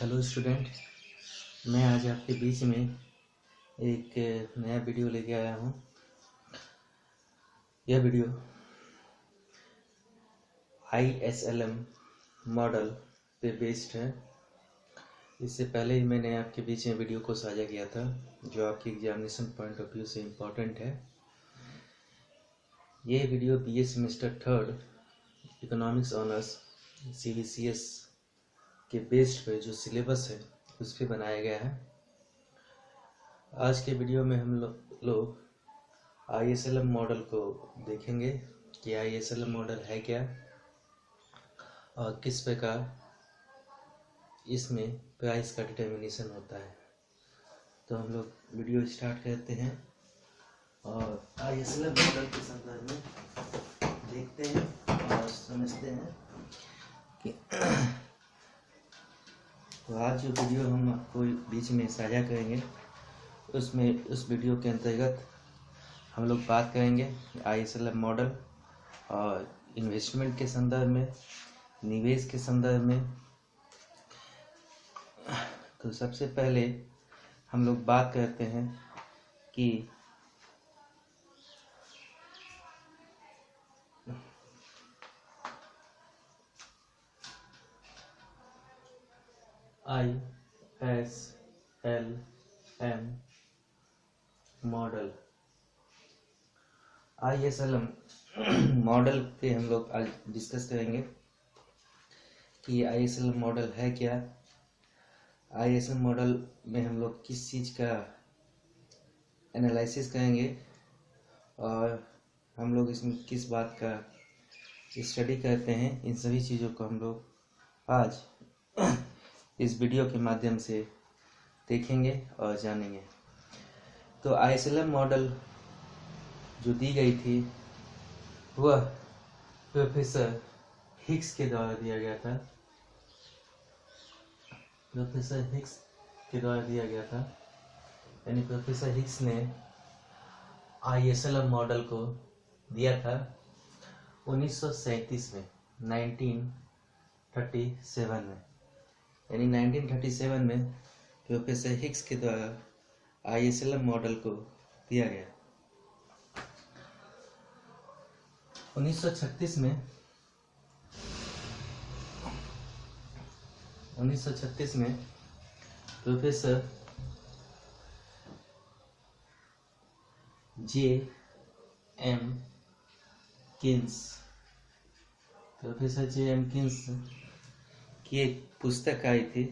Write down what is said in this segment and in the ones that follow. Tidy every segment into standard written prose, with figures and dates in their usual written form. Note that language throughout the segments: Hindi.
हेलो स्टूडेंट, मैं आज आपके बीच में एक नया वीडियो लेके आया हूँ। यह वीडियो ISLM मॉडल पे बेस्ड है। इससे पहले ही मैंने आपके बीच में वीडियो को साझा किया था, जो आपके एग्जामिनेशन पॉइंट ऑफ व्यू से इम्पोर्टेंट है। ये video BA semester 3 economics honours CBCS के बेस्ड पे जो सिलेबस है उस पर बनाया गया है। आज के वीडियो में हम लोग ISLM मॉडल को देखेंगे कि ISLM मॉडल है क्या और किस प्रकार इसमें प्राइस का डिटर्मिनेशन होता है। तो हम लोग वीडियो स्टार्ट करते हैं और ISLM मॉडल के संदर्भ में देखते हैं और समझते हैं कि तो आज जो वीडियो हम आपको बीच में साझा करेंगे उस वीडियो के अंतर्गत हम लोग बात करेंगे ISLM मॉडल और इन्वेस्टमेंट के संदर्भ में, निवेश के संदर्भ में। तो सबसे पहले हम लोग बात करते हैं कि ISLM मॉडल। ISLM मॉडल पे हम लोग आज डिस्कस करेंगे कि ISLM मॉडल है क्या। ISLM मॉडल में हम लोग किस चीज़ का एनालिसिस करेंगे और हम लोग इसमें किस बात का स्टडी करते हैं, इन सभी चीज़ों को हम लोग आज इस वीडियो के माध्यम से देखेंगे और जानेंगे। तो ISLM मॉडल जो दी गई थी वह प्रोफेसर हिग्स के द्वारा दिया गया था। यानी प्रोफेसर हिग्स ने ISLM मॉडल को दिया था 1937 में, 1937 में। यानी 1937 में प्रोफेसर हिग्स के द्वारा ISLM मॉडल को दिया गया। 1936 में प्रोफेसर J.M. किन्स की एक पुस्तक आई थी।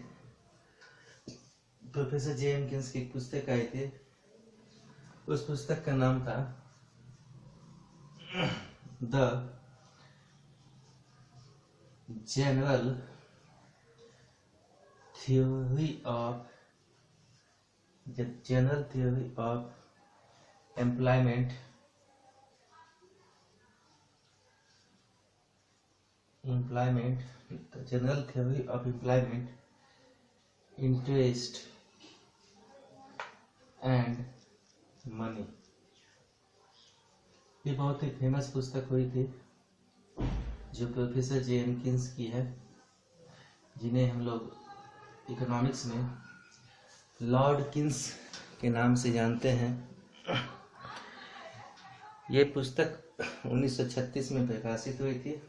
Professor J.M. किन्स की एक पुस्तक आई थी। उस पुस्तक का नाम था the general theory of employment interest and money. ये बहुत ही फेमस पुस्तक हुई थी जो प्रोफेसर J.M. किन्स की है, जिन्हें हम लोग इकोनॉमिक्स में लॉर्ड किन्स के नाम से जानते हैं। ये पुस्तक 1936 में प्रकाशित हुई थी।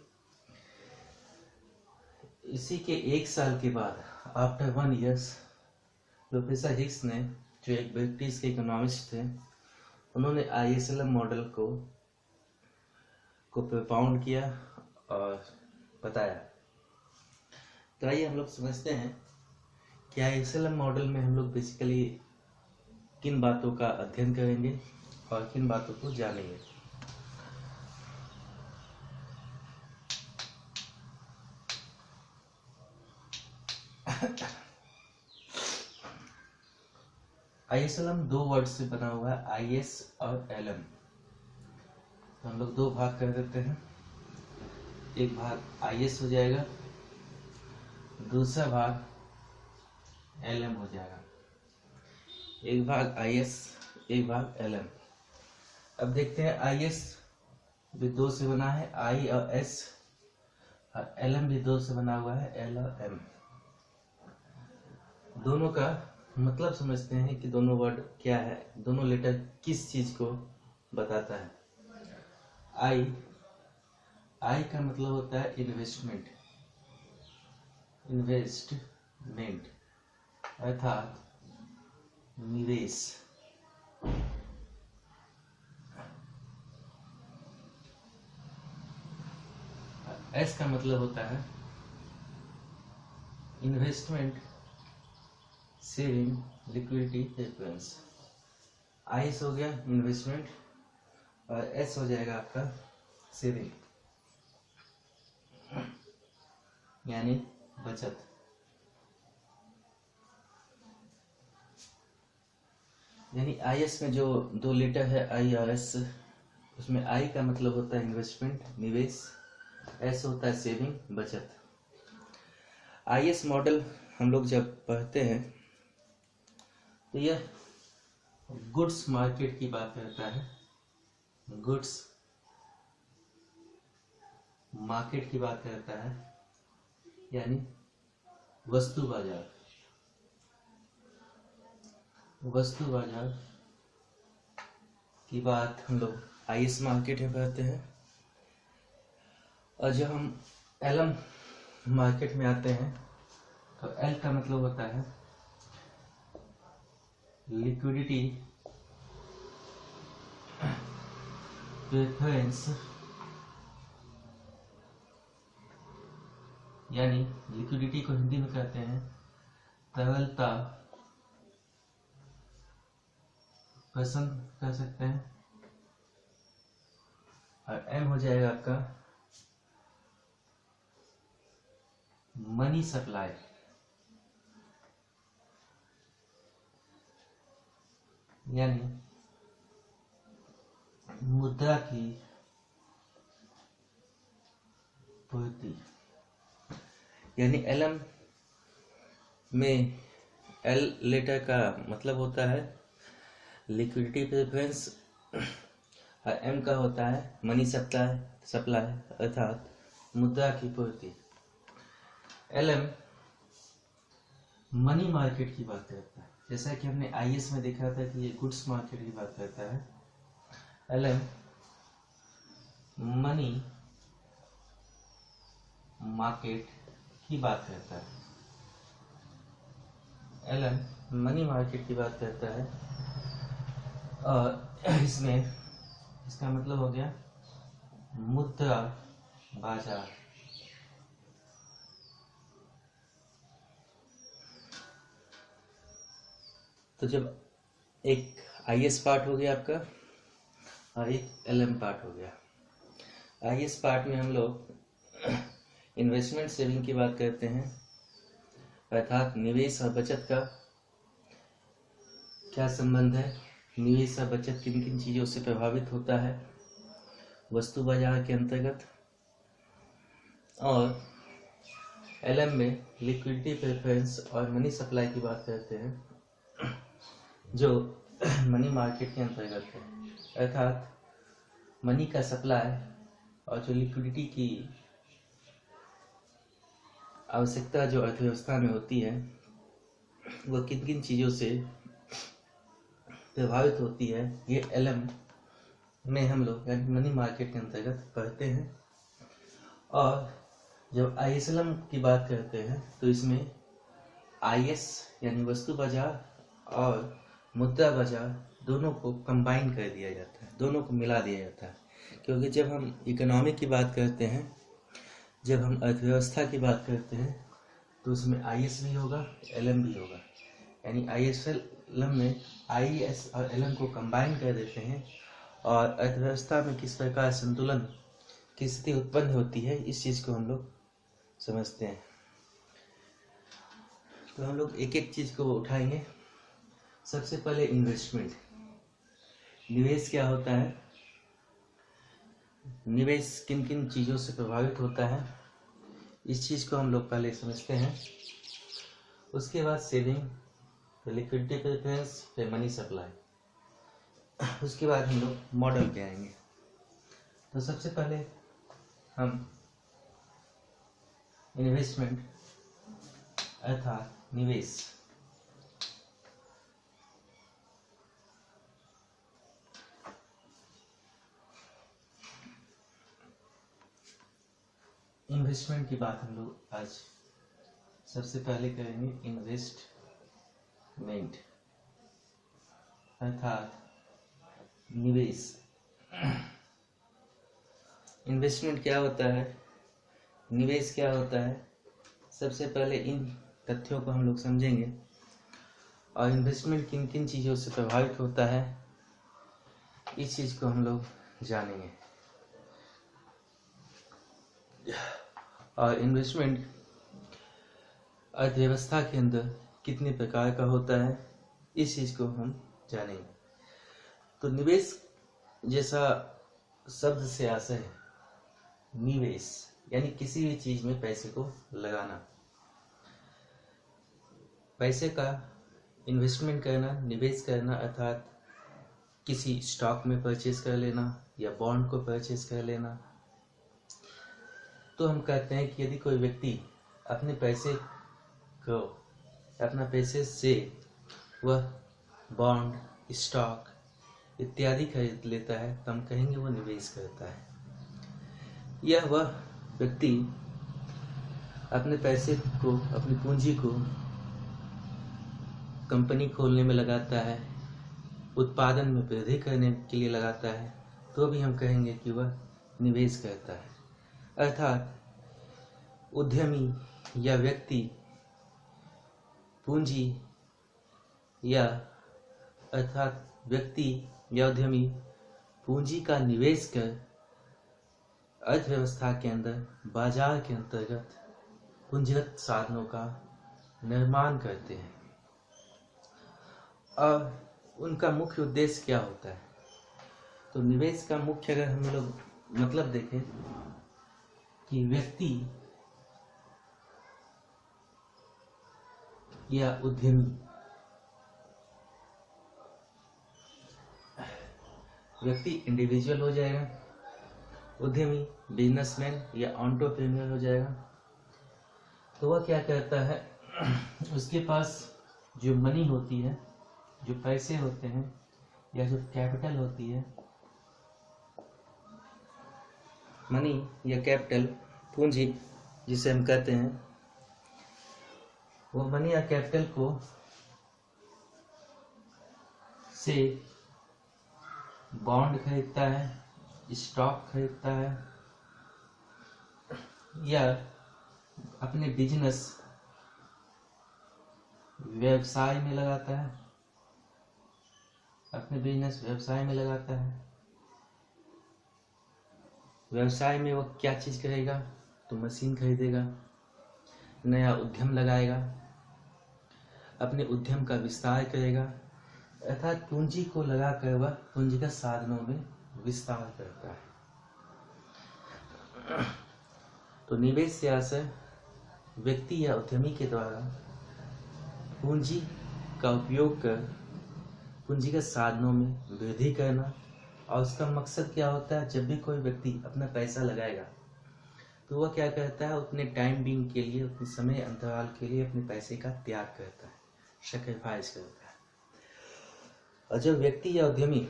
इसी के एक साल के बाद, आफ्टर 1 year, प्रोफेसर हिग्स ने, जो एक ब्रिटिश के इकोनॉमिस्ट थे, उन्होंने ISLM मॉडल को प्रोपाउंड किया और बताया। तो आइए हम लोग समझते हैं कि ISLM मॉडल में हम लोग बेसिकली किन बातों का अध्ययन करेंगे और किन बातों को जानेंगे। ISLM 2 वर्ड से बना हुआ है, IS और LM। तो हम लोग 2 भाग कर देते हैं। एक भाग IS हो जाएगा, दूसरा भाग LM हो जाएगा। एक भाग IS, एक भाग LM। अब देखते हैं IS भी 2 से बना है, I और S, और LM भी 2 से बना हुआ है, L और M। दोनों का मतलब समझते हैं कि दोनों वर्ड क्या है, दोनों लेटर किस चीज को बताता है। आई का मतलब होता है इन्वेस्टमेंट, इन्वेस्टमेंट अर्थात निवेश। एस का मतलब होता है इन्वेस्टमेंट, सेविंग, लिक्विडिटी, प्रेफरेंस। आई हो गया इन्वेस्टमेंट और एस हो जाएगा आपका सेविंग यानी बचत। यानी आई एस में जो दो लेटर है आई और एस, उसमें आई का मतलब होता है इन्वेस्टमेंट, निवेश, एस होता है सेविंग, बचत। आई एस मॉडल हम लोग जब पढ़ते हैं तो यह गुड्स मार्केट की बात करता है, गुड्स मार्केट की बात करता है, यानी वस्तु बाजार, वस्तु बाजार की बात हम लोग आईएस मार्केट में करते हैं। और जब हम एलएम मार्केट में आते हैं तो एल का मतलब होता है लिक्विडिटी, प्रेफरेंस, यानी लिक्विडिटी को हिंदी में कहते हैं तरलता, पसंद कर सकते हैं। और एम हो जाएगा आपका मनी सप्लाई, यानी मुद्रा की पूर्ति। यानी एलएम में एल लेटर का मतलब होता है लिक्विडिटी प्रेफरेंस और एम का होता है मनी सप्लाई अर्थात मुद्रा की पूर्ति। एलएम मनी मार्केट की बात करता है, जैसा कि हमने आईएस में देखा था कि ये गुड्स मार्केट की बात करता है। एलएम मनी मार्केट की बात करता है, एलएम मनी मार्केट की बात करता है। और इसमें इसका मतलब हो गया मुद्रा बाजार। तो जब एक आईएस पार्ट हो गया आपका और एक एलएम पार्ट हो गया। आईएस पार्ट में हम लोग इन्वेस्टमेंट सेविंग की बात करते हैं, अर्थात निवेश और बचत का क्या संबंध है, निवेश और बचत किन किन चीज़ों से प्रभावित होता है वस्तु बाजार के अंतर्गत। और एलएम में लिक्विडिटी प्रेफरेंस और मनी सप्लाई की बात करते हैं जो मनी मार्केट के अंतर्गत है, अर्थात मनी का सप्लाई और जो लिक्विडिटी की आवश्यकता जो अर्थव्यवस्था में होती है वह किन किन चीज़ों से प्रभावित होती है, ये एलएम में हम लोग यानी मनी मार्केट के अंतर्गत पढ़ते हैं। और जब आईएसएलएम की बात करते हैं तो इसमें आईएस यानी वस्तु बाजार और मुद्रा बाजार दोनों को कंबाइन कर दिया जाता है, दोनों को मिला दिया जाता है। क्योंकि जब हम इकोनॉमी की बात करते हैं, जब हम अर्थव्यवस्था की बात करते हैं तो उसमें आईएस भी होगा, एलएम भी होगा। यानी आईएसएलएम में आईएस और एलएम को कंबाइन कर देते हैं और अर्थव्यवस्था में किस प्रकार संतुलन की स्थिति उत्पन्न होती है इस चीज़ को हम लोग समझते हैं। तो हम लोग एक एक चीज़ को उठाएंगे। सबसे पहले इन्वेस्टमेंट, निवेश क्या होता है, निवेश किन किन चीज़ों से प्रभावित होता है इस चीज़ को हम लोग पहले समझते हैं। उसके बाद सेविंग, फिर लिक्विडिटी प्रेफरेंस, फिर मनी सप्लाई। उसके बाद हम लोग मॉडल पे आएंगे। तो सबसे पहले हम इन्वेस्टमेंट अर्थात निवेश इन्वेस्टमेंट की बात हम लोग आज सबसे पहले करेंगे। इन्वेस्टमेंट अर्थात निवेश। इन्वेस्टमेंट क्या होता है, निवेश क्या होता है, सबसे पहले इन तथ्यों को हम लोग समझेंगे और इन्वेस्टमेंट किन किन चीज़ों से प्रभावित होता है इस चीज़ को हम लोग जानेंगे। और इन्वेस्टमेंट अर्थव्यवस्था के अंदर कितने प्रकार का होता है इस चीज़ को हम जानेंगे। तो निवेश जैसा शब्द से आशय है निवेश, यानी किसी भी चीज़ में पैसे को लगाना, पैसे का इन्वेस्टमेंट करना, निवेश करना अर्थात किसी स्टॉक में परचेज कर लेना या बॉन्ड को परचेज कर लेना। तो हम कहते हैं कि यदि कोई व्यक्ति अपने पैसे को, अपना पैसे से वह बॉन्ड, स्टॉक इत्यादि खरीद लेता है तो हम कहेंगे वो निवेश करता है। यह वह व्यक्ति अपने पैसे को, अपनी पूंजी को कंपनी खोलने में लगाता है, उत्पादन में वृद्धि करने के लिए लगाता है, तो भी हम कहेंगे कि वह निवेश करता है। अर्थात उद्यमी या व्यक्ति पूंजी या अर्थात व्यक्ति या उद्यमी पूंजी का निवेश कर अर्थव्यवस्था के अंदर, बाजार के अंतर्गत पूंजीगत साधनों का निर्माण करते हैं। और उनका मुख्य उद्देश्य क्या होता है, तो निवेश का मुख्य अगर हम लोग मतलब देखें कि व्यक्ति या उद्यमी, व्यक्ति इंडिविजुअल हो जाएगा, उद्यमी बिजनेसमैन या एंटरप्रेन्योर हो जाएगा। तो वह क्या करता है, उसके पास जो मनी होती है, जो पैसे होते हैं या जो कैपिटल होती है, मनी या कैपिटल, पूंजी जिसे हम कहते हैं, वो मनी या कैपिटल को से बॉन्ड खरीदता है, स्टॉक खरीदता है या अपने बिजनेस व्यवसाय में लगाता है, अपने बिजनेस व्यवसाय में लगाता है। व्यवसाय में वो क्या चीज़ करेगा, तो मशीन खरीदेगा, नया उद्यम लगाएगा, अपने उद्यम का विस्तार करेगा, अर्थात पूंजी को लगाकर वह पूंजीगत साधनों में विस्तार करता है। तो निवेश से आशय व्यक्ति या उद्यमी के द्वारा पूंजी का उपयोग कर पूंजीगत साधनों में वृद्धि करना। और उसका मकसद क्या होता है, जब भी कोई व्यक्ति अपना पैसा लगाएगा तो वह क्या करता है, अपने टाइम बीइंग के लिए, अपने समय अंतराल के लिए अपने पैसे का त्याग करता है, सैक्रिफाइस करता है। और जब व्यक्ति या उद्यमी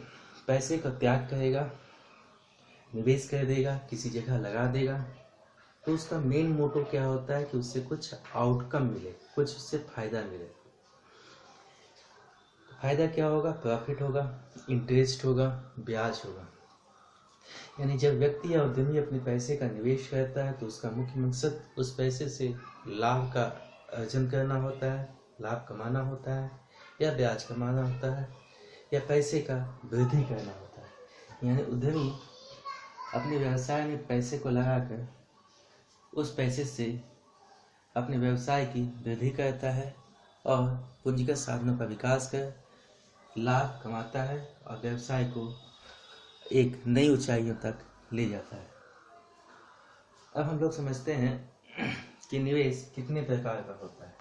पैसे का त्याग करेगा, निवेश कर देगा, किसी जगह लगा देगा, तो उसका मेन मोटो क्या होता है कि उससे कुछ आउटकम मिले, कुछ उससे फायदा मिले। फायदा क्या होगा, प्रॉफिट होगा, इंटरेस्ट होगा, ब्याज होगा। यानी जब व्यक्ति या उद्यमी अपने पैसे का निवेश करता है तो उसका मुख्य मकसद उस पैसे से लाभ का अर्जन करना होता है, लाभ कमाना होता है, या ब्याज कमाना होता है, या पैसे का वृद्धि करना होता है। यानी उद्यमी अपने व्यवसाय में पैसे को लगाकर उस पैसे से अपने व्यवसाय की वृद्धि करता है और पूंजीगत साधनों का विकास कर लाभ कमाता है और व्यवसाय को एक नई ऊंचाइयों तक ले जाता है। अब हम लोग समझते हैं कि निवेश कितने प्रकार का होता है।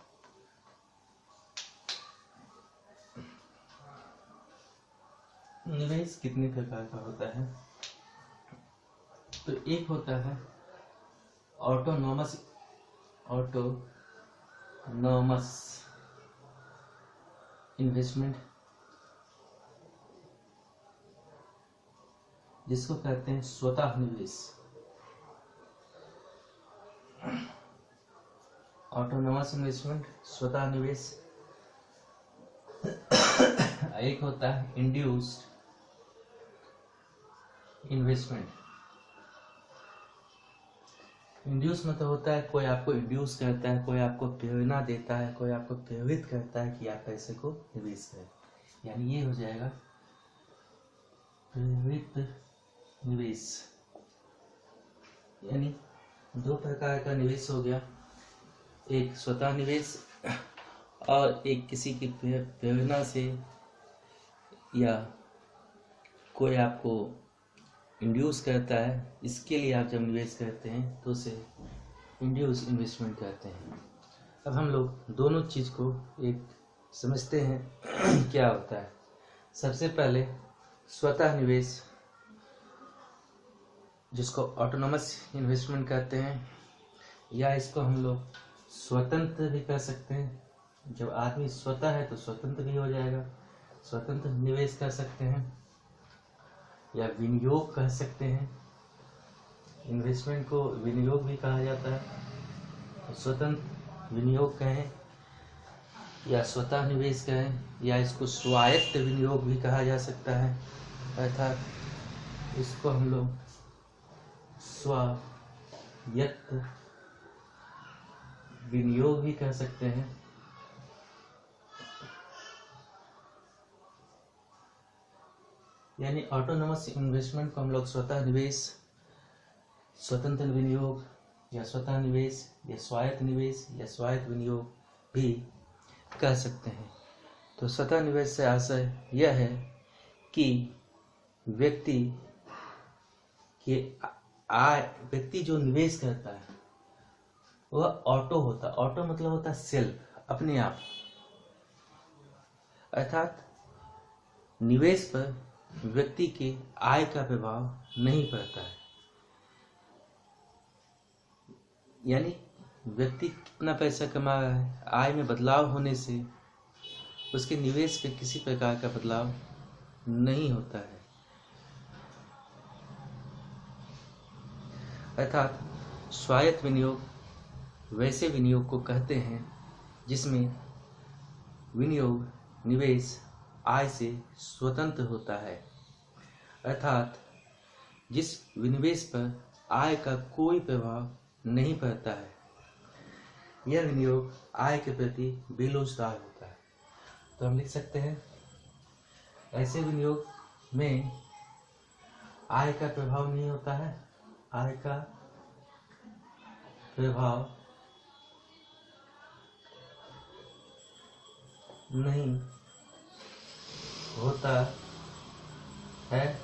निवेश कितने प्रकार का होता है, तो एक होता है ऑटोनॉमस इन्वेस्टमेंट, जिसको कहते हैं स्वतः निवेश। ऑटोनोमस इन्वेस्टमेंट स्वतः निवेश, एक होता है इंड्यूस्ड इन्वेस्टमेंट। इंड्यूस मतलब होता है कोई आपको इंड्यूस करता है, कोई आपको प्रेरणा देता है, कोई आपको प्रेरित करता है कि आप पैसे को निवेश करें, यानी ये हो जाएगा प्रेरित निवेश। यानी दो प्रकार का निवेश हो गया, एक स्वतः निवेश और एक किसी की प्रेरणा से या कोई आपको इंड्यूस करता है, इसके लिए आप जब निवेश करते हैं तो उसे इंड्यूस इन्वेस्टमेंट कहते हैं। अब हम लोग दोनों चीज़ को एक समझते हैं क्या होता है। सबसे पहले स्वतः निवेश, जिसको ऑटोनोमस इन्वेस्टमेंट कहते हैं, या इसको हम लोग स्वतंत्र भी कह सकते हैं। जब आदमी स्वतः है तो स्वतंत्र भी हो जाएगा, स्वतंत्र निवेश कर सकते हैं, या विनियोग कह सकते हैं। इन्वेस्टमेंट को विनियोग भी कहा जाता है, तो स्वतंत्र विनियोग कहें या स्वतः निवेश कहें, या इसको स्वायत्त विनियोग भी कहा जा सकता है, अर्थात इसको हम लोग स्वायत्त विनियोग भी कह सकते हैं। यानी ऑटोनोमस इन्वेस्टमेंट को हम लोग स्वतः निवेश, स्वतंत्र विनियोग या स्वतः निवेश या स्वायत्त निवेश या स्वायत्त विनियोग भी कह सकते हैं। तो स्वतः निवेश से आशय यह है कि व्यक्ति जो निवेश करता है वह ऑटो होता है। ऑटो मतलब होता है सेल्फ, अपने आप, अर्थात निवेश पर व्यक्ति के आय का प्रभाव नहीं पड़ता है। यानी व्यक्ति कितना पैसा कमा रहा है, आय में बदलाव होने से उसके निवेश पे किसी प्रकार का बदलाव नहीं होता है। अर्थात स्वायत्त विनियोग वैसे विनियोग को कहते हैं जिसमें विनियोग निवेश आय से स्वतंत्र होता है, अर्थात जिस विनिवेश पर आय का कोई प्रभाव नहीं पड़ता है, यह विनियोग आय के प्रति बेलोचदार होता है। तो हम लिख सकते हैं ऐसे विनियोग में आय का प्रभाव नहीं होता है, आय का प्रभाव नहीं होता है,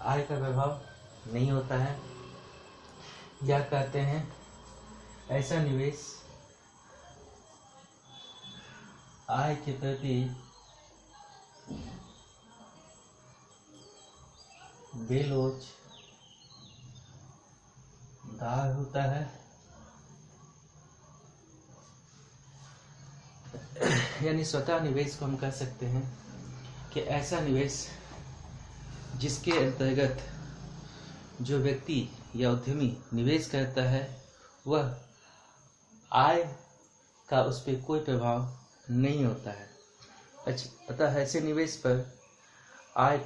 आय का प्रभाव नहीं होता है, या कहते हैं ऐसा निवेश आय के प्रति बेलोचदार होता है। यानी स्वतः निवेश को हम कह सकते हैं कि ऐसा निवेश जिसके अंतर्गत जो व्यक्ति या उद्यमी निवेश करता है वह आय का उस पर कोई प्रभाव नहीं होता है। अतः ऐसे निवेश पर आय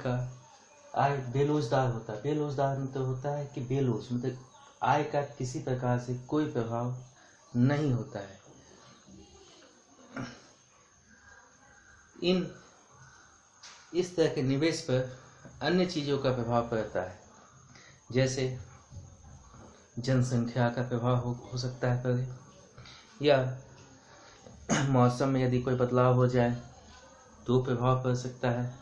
बेलोचदार होता है। बेलोचदार मतलब होता है कि बेलोच मतलब आय का किसी प्रकार से कोई प्रभाव नहीं होता है। इस तरह के निवेश पर अन्य चीज़ों का प्रभाव पड़ता है, जैसे जनसंख्या का प्रभाव हो सकता है पहले, या मौसम में यदि कोई बदलाव हो जाए तो प्रभाव पड़ सकता है,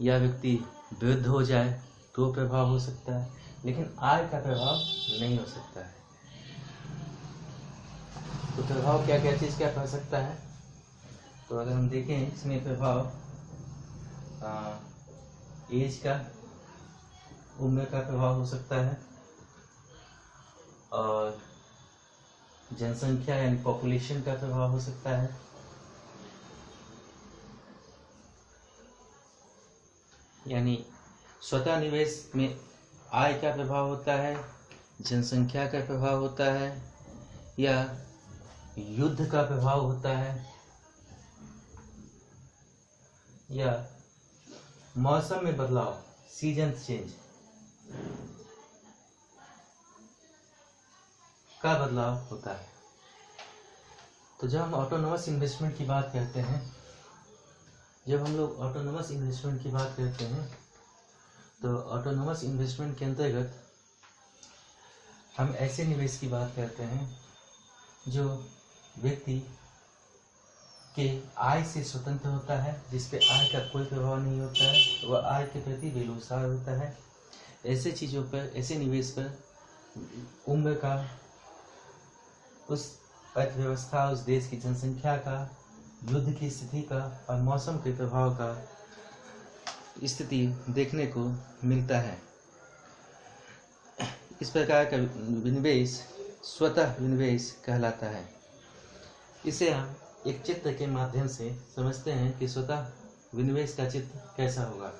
या व्यक्ति वृद्ध हो जाए तो प्रभाव हो सकता है, लेकिन आय का प्रभाव नहीं हो सकता है। तो प्रभाव क्या क्या चीज़ क्या पड़ सकता है? तो अगर हम देखें इसमें प्रभाव एज का, उम्र का प्रभाव हो सकता है, और जनसंख्या यानी पॉपुलेशन का प्रभाव हो सकता है, यानी स्वतः निवेश में आय का प्रभाव होता है, जनसंख्या का प्रभाव होता है या युद्ध का प्रभाव होता है या मौसम में बदलाव, सीजन चेंज का बदलाव होता है। तो जब हम ऑटोनोमस इन्वेस्टमेंट की बात करते हैं, जब हम लोग ऑटोनोमस इन्वेस्टमेंट की बात करते हैं तो ऑटोनोमस इन्वेस्टमेंट के अंतर्गत हम ऐसे निवेश की बात करते हैं जो व्यक्ति के आय से स्वतंत्र होता है, जिस पे आय का कोई प्रभाव नहीं होता है, वह आय के प्रति बेलुसार होता है। ऐसे चीज़ों पर, ऐसे निवेश पर उम्र का, उस अर्थव्यवस्था, उस देश की जनसंख्या का, युद्ध की स्थिति का और मौसम के प्रभाव का स्थिति देखने को मिलता है। इस प्रकार का विनिवेश स्वतः विनिवेश कहलाता है। इसे हम एक चित्र के माध्यम से समझते हैं कि स्वतः विनिवेश का चित्र कैसा होगा।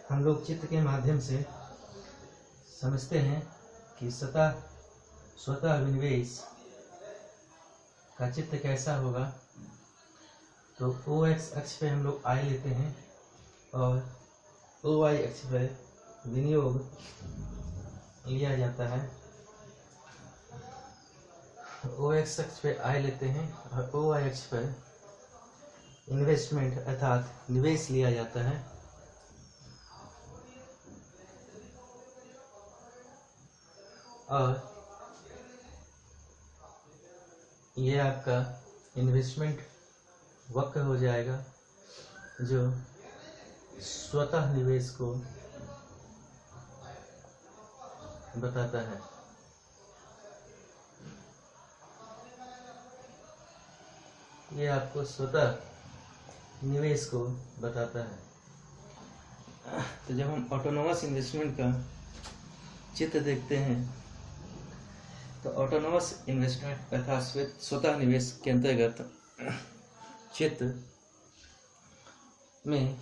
हम लोग चित्र के माध्यम से समझते हैं कि स्वतः विनिवेश का चित्र कैसा होगा। तो OX अक्ष पे हम लोग आय लेते हैं और OY अक्ष पर विनियोग लिया जाता है। OX अक्ष पे आय लेते हैं और OY अक्ष पर इन्वेस्टमेंट अर्थात निवेश लिया जाता है। और ये आपका इन्वेस्टमेंट वक्र हो जाएगा जो स्वतः निवेश को बताता है। ये आपको स्वतः निवेश को बताता है। तो जब हम ऑटोनोमस इन्वेस्टमेंट का चित्र देखते हैं तो ऑटोनोमस इन्वेस्टमेंट अर्थात स्वतः निवेश के अंतर्गत चित्र में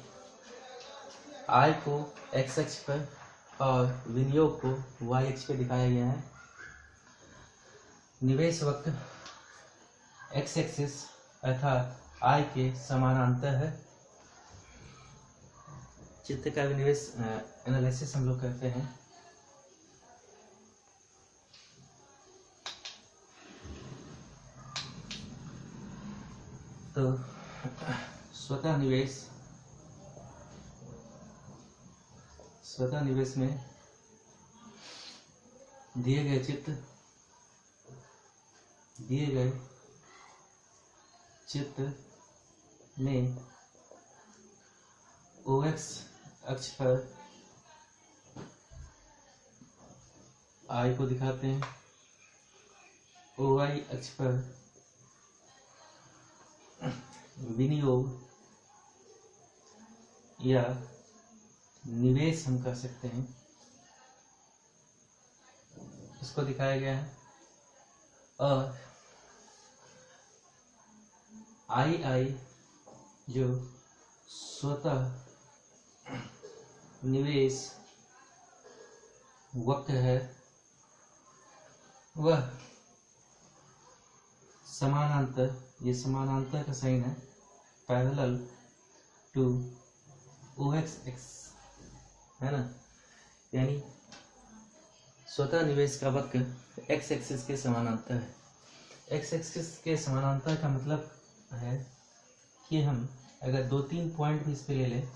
आय को x अक्ष पर और विनियोग को y अक्ष पर दिखाया गया है। निवेश वक्र x एक्सिस अर्थात आय के समानांतर है। चित्र का विनिवेश एनालिसिस हम लोग करते हैं। तो स्वतः निवेश में दिए गए चित्र में OX अक्ष पर आय को दिखाते हैं, OY अक्ष पर विनियोग या निवेश हम कह सकते हैं, इसको दिखाया गया है। और II जो स्वतः निवेश वक्र है, वह समानांतर, ये समानांतर का साइन है, पैरेलल टू OX है ना, यानी स्वतः निवेश का वक्र x एक्सिस के समानांतर है। x एक्सिस के समानांतर का मतलब है कि हम अगर 2-3 पॉइंट भी इस पे ले लें,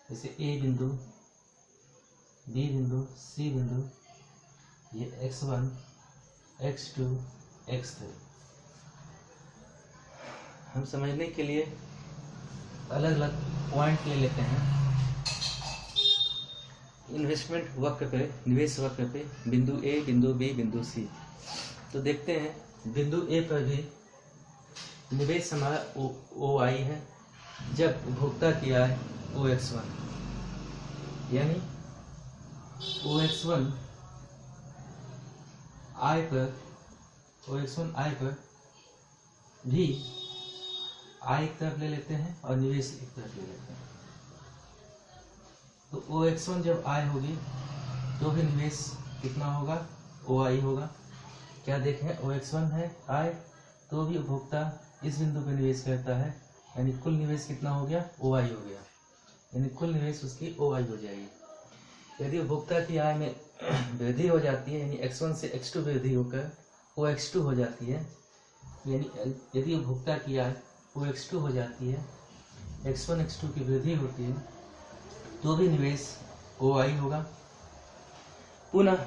जैसे A बिंदु, B बिंदु, C बिंदु, ये x1, x2, x3, हम समझने के लिए अलग अलग पॉइंट ले लेते हैं। इन्वेस्टमेंट वक्र पे, निवेश वक्र पे बिंदु A, बिंदु B, बिंदु C। तो देखते हैं बिंदु A पर भी निवेश हमारा OI है, जब उपभोक्ता की आय OX1, यानी OX1 आई पर OX1 आई पर भी आई एक तरफ ले लेते हैं और निवेश एक तरफ ले लेते हैं। तो OX1 जब आई होगी तो भी निवेश कितना होगा, OI होगा। क्या देखें, OX1 है आई, तो भी उपभोक्ता इस बिंदु पर निवेश करता है, यानी कुल निवेश कितना हो गया, OI हो गया, यानी कुल निवेश उसकी OI हो जाएगी। यदि उपभोक्ता की आय में वृद्धि हो जाती है, यानी X1 से X2 वृद्धि होकर OX2 हो जाती है, यानी यदि उपभोक्ता की आय OX2 हो जाती है, X1 X2 की वृद्धि होती है, तो भी निवेश OI होगा। पुनः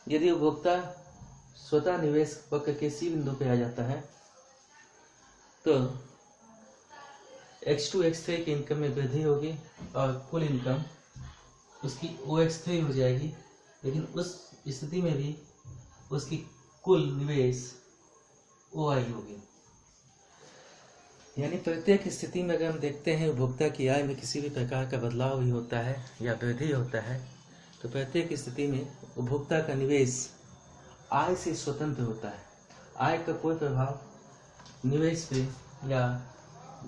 यदि उपभोक्ता स्वतः निवेश वक्र के सी बिंदु पे आ जाता है, तो X2 X3 की इनकम में वृद्धि होगी और कुल इनकम उसकी OX3 हो जाएगी, लेकिन उस स्थिति में भी उसकी कुल निवेश OI होगी। यानी प्रत्येक स्थिति में अगर हम देखते हैं उपभोक्ता की आय में किसी भी प्रकार का बदलाव भी होता है या वृद्धि होता है, तो प्रत्येक स्थिति में उपभोक्ता का निवेश आय से स्वतंत्र होता है। आय का कोई प्रभाव निवेश पे या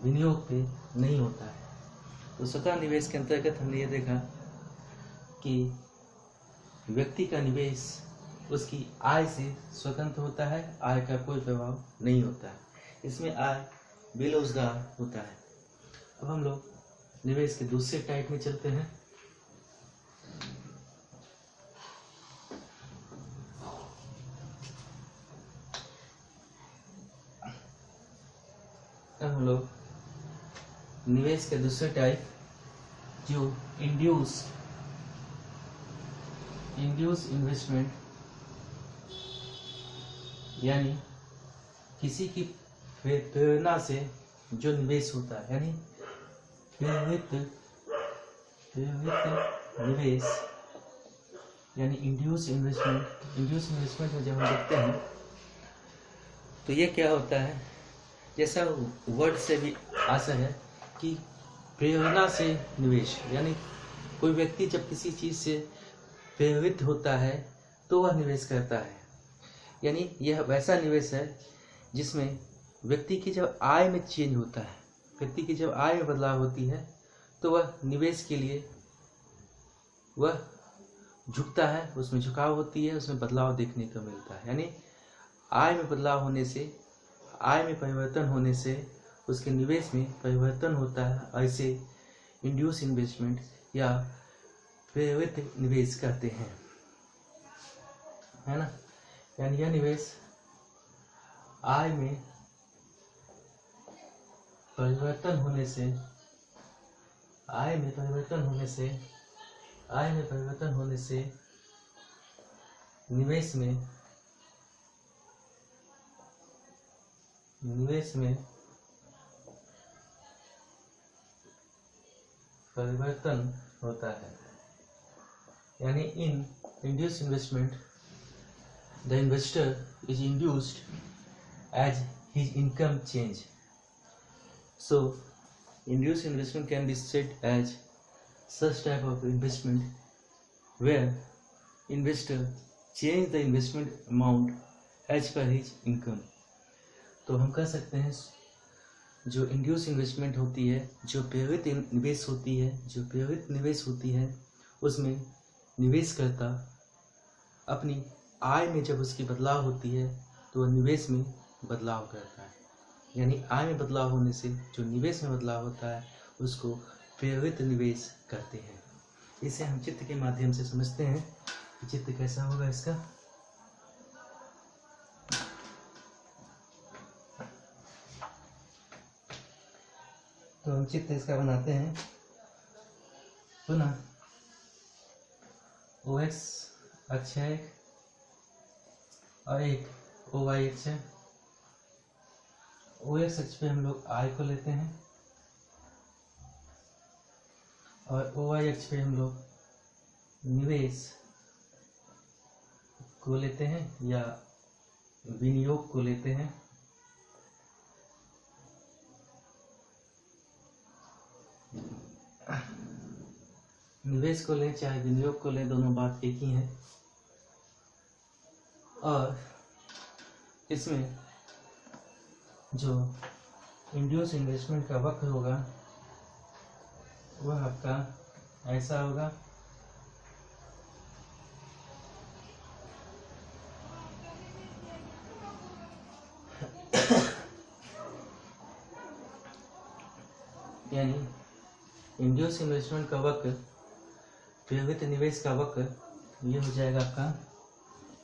विनियोग पे नहीं होता है। तो स्वतः निवेश के अंतर्गत हमने ये देखा कि व्यक्ति का निवेश उसकी आय से स्वतंत्र होता है, आय का कोई प्रभाव नहीं होता है, इसमें आय बेरोजगार होता है। अब हम लोग निवेश के दूसरे टाइप में चलते हैं। अब हम लोग निवेश के दूसरे टाइप जो इंड्यूस इन्वेस्टमेंट, यानी किसी की प्रेरणा से जो निवेश होता है, यानी प्रेरित निवेश, यानी इंड्यूस इन्वेस्टमेंट में जब हम देखते हैं तो ये क्या होता है, जैसा वर्ड से भी आशा है कि प्रेरणा से निवेश, यानी कोई व्यक्ति जब किसी चीज़ से प्रेरित होता है तो वह निवेश करता है। यानी यह वैसा निवेश है जिसमें व्यक्ति की जब आय में चेंज होता है, व्यक्ति की जब आय में बदलाव होती है, तो वह निवेश के लिए वह झुकता है, उसमें झुकाव होती है, उसमें बदलाव देखने को मिलता है। यानी आय में बदलाव होने से, आय में परिवर्तन होने से उसके निवेश में परिवर्तन होता है। ऐसे इंड्यूस इन्वेस्टमेंट या प्रेरित निवेश कहते हैं, है ना। यानी यह निवेश आय में परिवर्तन होने से, आय में परिवर्तन होने से निवेश में परिवर्तन होता है। यानी in induce investment the investor is induced as his income change. So induced investment can be said as such type of investment where investor change the investment amount as per his income. तो हम कह सकते हैं जो इंड्यूस इन्वेस्टमेंट होती है, जो प्रेरित निवेश होती है, उसमें निवेशकर्ता अपनी आय में जब उसकी बदलाव होती है तो वह निवेश में बदलाव करता है। यानी आय में बदलाव होने से जो निवेश में बदलाव होता है उसको प्रेरित निवेश कहते हैं। इसे हम चित्र के माध्यम से समझते हैं कि चित्र कैसा होगा इसका। तो हम चित्र इसका बनाते हैं। पुनः OX अक्ष है और एक OY अक्ष है। OX अक्ष पे हम लोग आय को लेते हैं और OY अक्ष पे हम लोग निवेश को लेते हैं या विनियोग को लेते हैं। निवेश को लें चाहे विनियोग को लें, दोनों बात एक ही है। और इसमें जो इंड्यूस इन्वेस्टमेंट का वक्त होगा वह आपका ऐसा होगा, यानी इंड्यूस इन्वेस्टमेंट का वक्त, प्रेरित निवेश का वक्त ये हो जाएगा आपका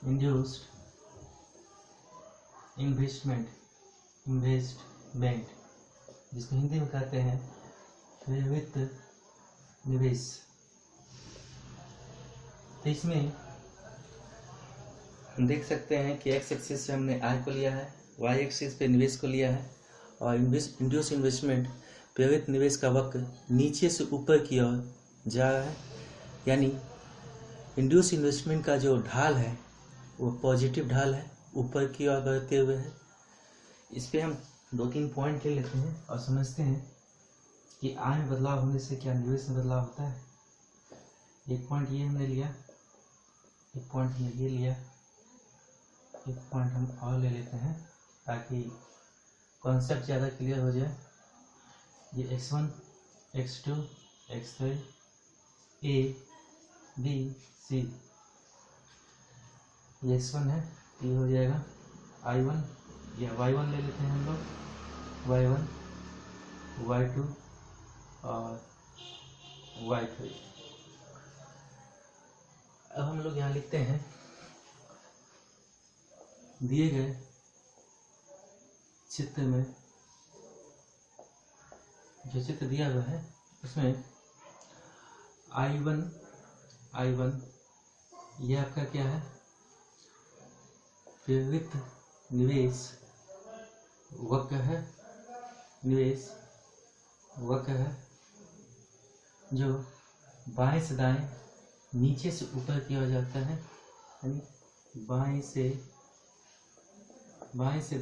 इंड्यूस्ड इन्वेस्टमेंट, जिसको हिंदी में कहते हैं प्रेरित निवेश। तो इसमें हम देख सकते हैं कि एक्स एक्सिस पे हमने आय को लिया है, वाई एक्सिस पे निवेश को लिया है, और इंड्यूस इन्वेस्टमेंट प्रेरित निवेश का वक्त नीचे से ऊपर की ओर जा रहा है, यानी इंड्यूस इन्वेस्टमेंट का जो ढाल है वो पॉजिटिव ढाल है, ऊपर की ओर बढ़ते हुए है। इस पे हम 2-3 पॉइंट ले लेते हैं और समझते हैं कि आय में बदलाव होने से क्या निवेश में बदलाव होता है। एक पॉइंट ये हमने लिया, एक पॉइंट हमने ये लिया, एक पॉइंट हम और ले लेते हैं ताकि कॉन्सेप्ट ज़्यादा क्लियर हो जाए। ये x1, x2, x3, a, b, c, ये x1 है, ये हो जाएगा i1 या y1 ले लेते हैं हम लोग, y1, y2 और y3। अब हम लोग यहाँ लिखते हैं दिए गए चित्र में, जो चित्र दिया हुआ है उसमें I1 ये आपका क्या है, प्रेरित निवेश वक्र है, निवेश वक्र है जो बाएं से दाएं, नीचे से ऊपर की ओर जाता है, यानी बाएं से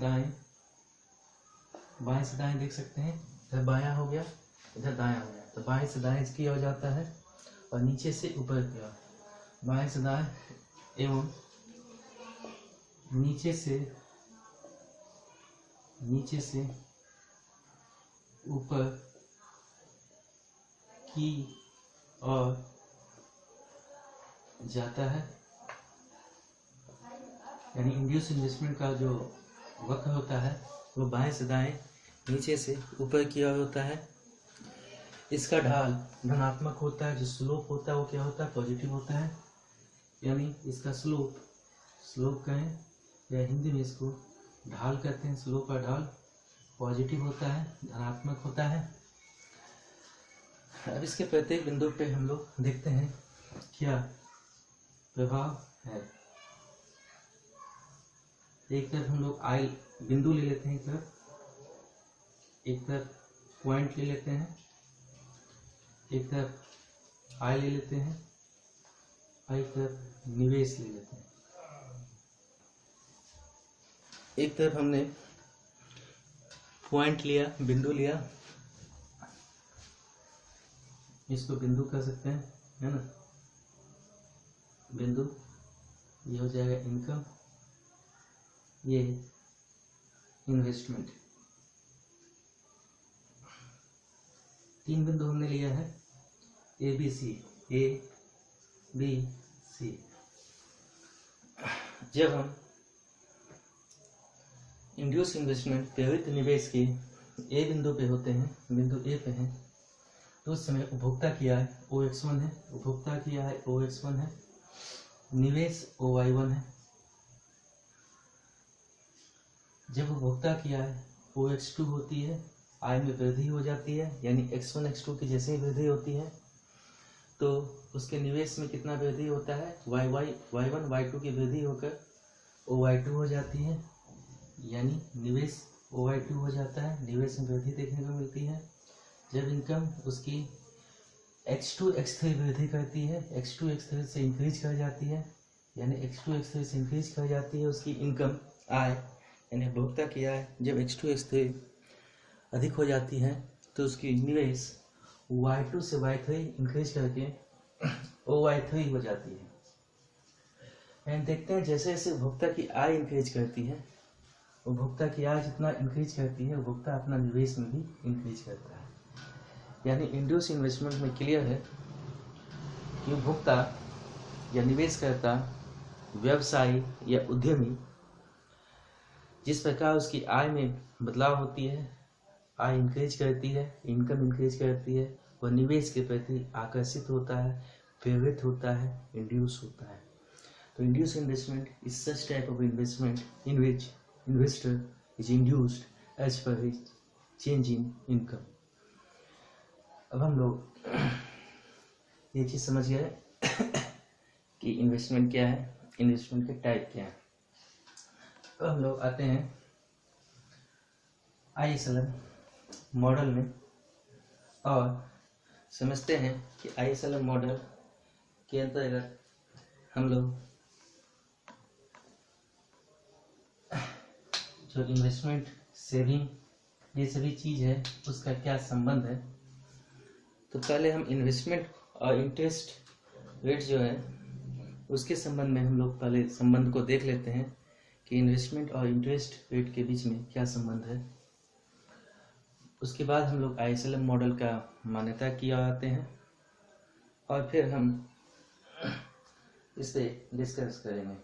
दाएं देख सकते हैं, इधर बायां हो गया, इधर दायां हो गया, तो बाएं से दाएं की ओर जाता है और नीचे से ऊपर की ओर, बाएं से दाएं एवं नीचे से ऊपर की ओर जाता है, यानी इंड्यूस इन्वेस्टमेंट का जो वक्र होता है वो बाएं से दाएं, नीचे से ऊपर की ओर होता है। इसका ढाल धनात्मक होता है, जो स्लोप होता है वो क्या होता है, पॉजिटिव होता है, यानी इसका स्लोप कहें या हिंदी में इसको ढाल कहते हैं, स्लोप का ढाल पॉजिटिव होता है, धनात्मक होता है। अब इसके प्रत्येक बिंदु पे हम लोग देखते हैं क्या प्रभाव है। एक तरफ हम लोग आई बिंदु ले लेते हैं, एक तरफ पॉइंट ले लेते हैं, एक तरफ आय ले लेते हैं, एक तरफ निवेश ले लेते हैं। एक तरफ हमने पॉइंट लिया, बिंदु लिया, इसको बिंदु कह सकते हैं, है ना, बिंदु, ये हो जाएगा इनकम, ये इन्वेस्टमेंट। 3 बिंदु हमने लिया है, ए बी सी। जब हम इंड्यूस इन्वेस्टमेंट प्रेरित निवेश के ए बिंदु पे होते हैं, बिंदु ए पे हैं, तो उस समय उपभोक्ता की आय OX1 है, उपभोक्ता की आय OX1 है, निवेश OY1 है। जब उपभोक्ता की आय OX2 होती है, आय में वृद्धि हो जाती है, यानी X1 X2 की जैसे ही वृद्धि होती है तो उसके निवेश में कितना वृद्धि होता है, Y1 Y2 की वृद्धि होकर OY2 हो जाती है, यानी निवेश OY2 हो जाता है, निवेश में वृद्धि देखने को मिलती है। जब इनकम उसकी X2 X3 वृद्धि करती है, X2 X3 से इंक्रीज कर जाती है, यानी X2 X3 से इंक्रीज कर जाती है उसकी इनकम, आय, यानी उपभोक्ता की आय जब X2 X3 अधिक हो जाती है तो उसकी निवेश Y2 से Y3 इंक्रीज करके OY3 हो जाती है। एंड देखते हैं जैसे जैसे उपभोक्ता की आय इंक्रीज करती है, उपभोक्ता की आय जितना इंक्रीज करती है उपभोक्ता अपना निवेश में भी इंक्रीज करता है। यानी इंड्यूस इन्वेस्टमेंट में क्लियर है कि उपभोक्ता या निवेशकर्ता, व्यवसायी या उद्यमी जिस प्रकार उसकी आय में बदलाव होती है, आय इंक्रीज करती है, इनकम इंक्रीज करती है, वह निवेश के प्रति आकर्षित होता है, प्रेरित होता है, इंड्यूस होता है। तो induce investment is such type of investment in which investor is induced as per his change in income. अब हम लोग ये चीज़ समझ गए कि इन्वेस्टमेंट क्या है, इन्वेस्टमेंट के टाइप क्या है। अब हम लोग आते हैं ISLM मॉडल में और समझते हैं कि ISLM मॉडल के अंतर्गत हम लोग जो इन्वेस्टमेंट, सेविंग, ये सभी चीज़ है उसका क्या संबंध है। तो पहले हम इन्वेस्टमेंट और इंटरेस्ट रेट जो है उसके संबंध में हम लोग पहले संबंध को देख लेते हैं कि इन्वेस्टमेंट और इंटरेस्ट रेट के बीच में क्या संबंध है। उसके बाद हम लोग ISLM मॉडल का मान्यता किया आते हैं और फिर हम इस पर डिस्कस करेंगे।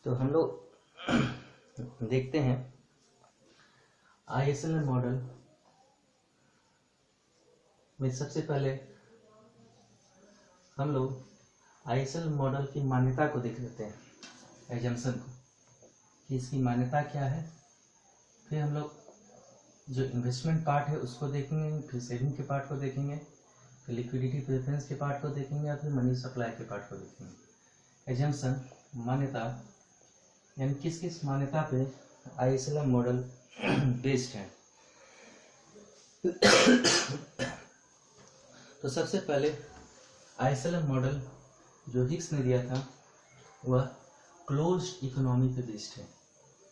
तो हम लोग देखते हैं ISLM मॉडल में सबसे पहले हम लोग ISLM मॉडल की मान्यता को देख लेते हैं, एजम्पशन को, कि इसकी मान्यता क्या है। फिर हम लोग जो इन्वेस्टमेंट पार्ट है उसको देखेंगे, फिर सेविंग के पार्ट को देखेंगे, फिर लिक्विडिटी प्रेफरेंस के पार्ट को देखेंगे और फिर मनी सप्लाई के पार्ट को देखेंगे। एजम्पशन, मान्यता, यानी किस किस मान्यता पे ISLM मॉडल बेस्ड है। तो सबसे पहले ISLM मॉडल जो हिग्स ने दिया था वह क्लोज्ड इकोनॉमी पे बेस्ड है।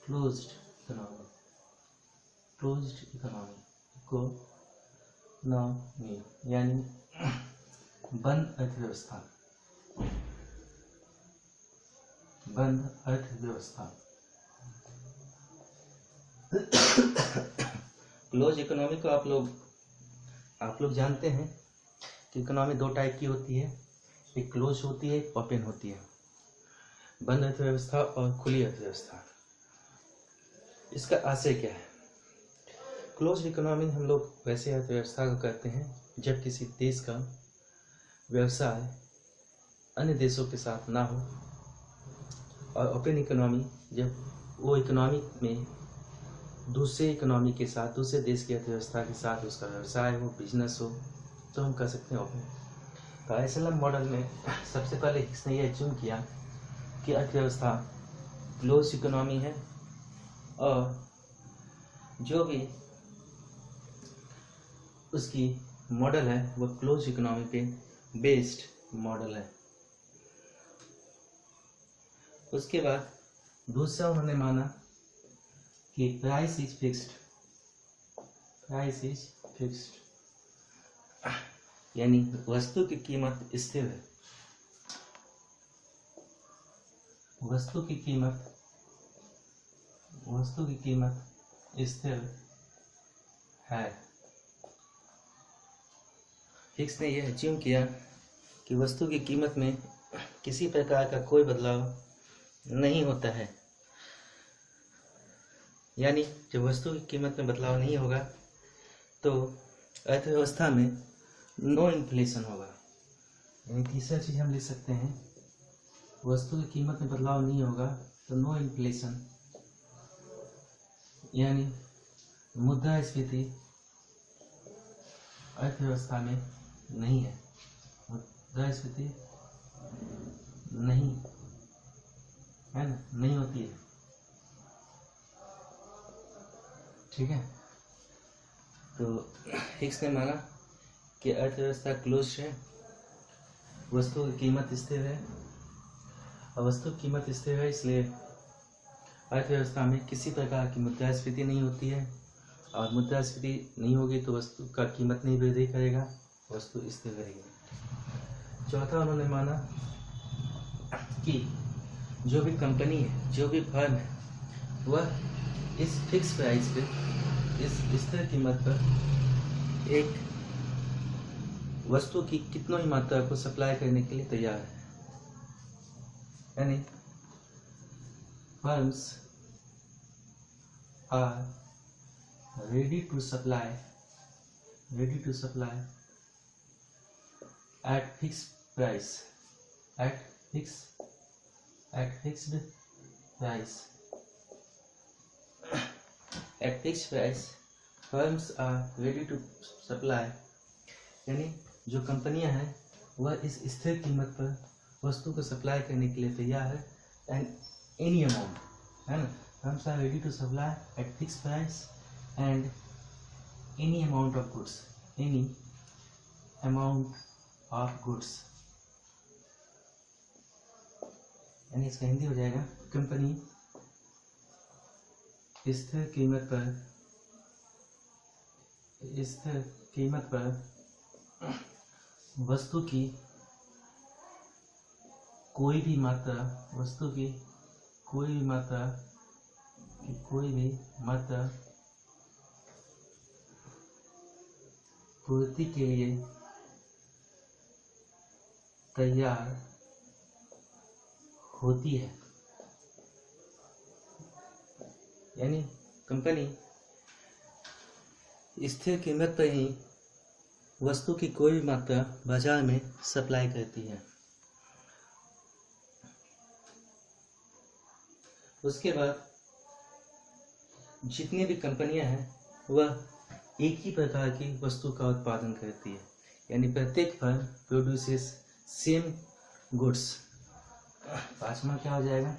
क्लोज्ड इकोनॉमी यानी बंद अर्थव्यवस्था, बंद अर्थव्यवस्था। क्लोज इकोनॉमी को आप लोग जानते हैं कि इकोनॉमी दो टाइप की होती है, एक क्लोज होती है, एक ओपन होती है। बंद अर्थव्यवस्था और खुली अर्थव्यवस्था। इसका आशय क्या है? क्लोज इकोनॉमी हम लोग वैसे अर्थव्यवस्था को कहते हैं जब किसी देश का व्यवसाय अन्य देशों के साथ ना हो, और ओपन इकोनॉमी जब वो इकोनॉमी में दूसरे इकोनॉमी के साथ, दूसरे देश की अर्थव्यवस्था के साथ उसका व्यवसाय हो, बिजनेस हो, तो हम कह सकते हैं ओपन। तो ISLM मॉडल में सबसे पहले इसने यह चुन किया कि अर्थव्यवस्था क्लोज इकोनॉमी है और जो भी उसकी मॉडल है वह क्लोज इकोनॉमी पे बेस्ड मॉडल है। उसके बाद दूसरा उन्होंने माना कि प्राइस इज फिक्स्ड, यानी वस्तु की कीमत स्थिर है, वस्तु की कीमत स्थिर है। फिक्स ने यह अज्यूम किया कि वस्तु की कीमत में किसी प्रकार का कोई बदलाव नहीं होता है, यानी जब वस्तु की कीमत में बदलाव नहीं होगा तो अर्थव्यवस्था में नो इन्फ्लेशन होगा। यानी तीसरा चीज हम लिख सकते हैं, वस्तु की कीमत में बदलाव नहीं होगा तो नो इन्फ्लेशन, यानी मुद्रास्फीति अर्थव्यवस्था में नहीं है, मुद्रास्फीति नहीं है ना, नहीं होती है। ठीक है, तो हिग्स ने माना कि अर्थव्यवस्था क्लोज है, वस्तु की कीमत स्थिर है, और वस्तु की कीमत स्थिर है इसलिए अर्थव्यवस्था में किसी प्रकार की मुद्रास्फीति नहीं होती है, और मुद्रास्फीति नहीं होगी तो वस्तु का कीमत नहीं वृद्धि करेगा, वस्तु स्थिर रहेगी। चौथा उन्होंने माना कि जो भी कंपनी है, जो भी फर्म है, वह इस फिक्स प्राइस पे, इस स्थिर कीमत पर एक वस्तु की कितनों ही मात्रा को सप्लाई करने के लिए तैयार है। यानी firms are ready to supply at fixed price, at fixed price firms are ready to supply, यानी जो कंपनियां हैं वह इस स्थिर कीमत पर वस्तु को सप्लाई करने के लिए तैयार है। एंड एनी अमाउंट, है ना, firms are ready to supply at fixed price and any amount of goods, any amount of goods, यानी इसका हिंदी हो जाएगा, कंपनी स्थिर कीमत पर वस्तु की कोई भी मात्रा पूर्ति के लिए तैयार होती है। यानी कंपनी स्थिर कीमत पर ही वस्तु की कोई भी मात्रा बाजार में सप्लाई करती है। उसके बाद जितनी भी कंपनियां हैं वह एक ही प्रकार की वस्तु का उत्पादन करती है, यानी प्रत्येक फर्म प्रोड्यूसेस सेम गुड्स। पांचवा क्या हो जाएगा,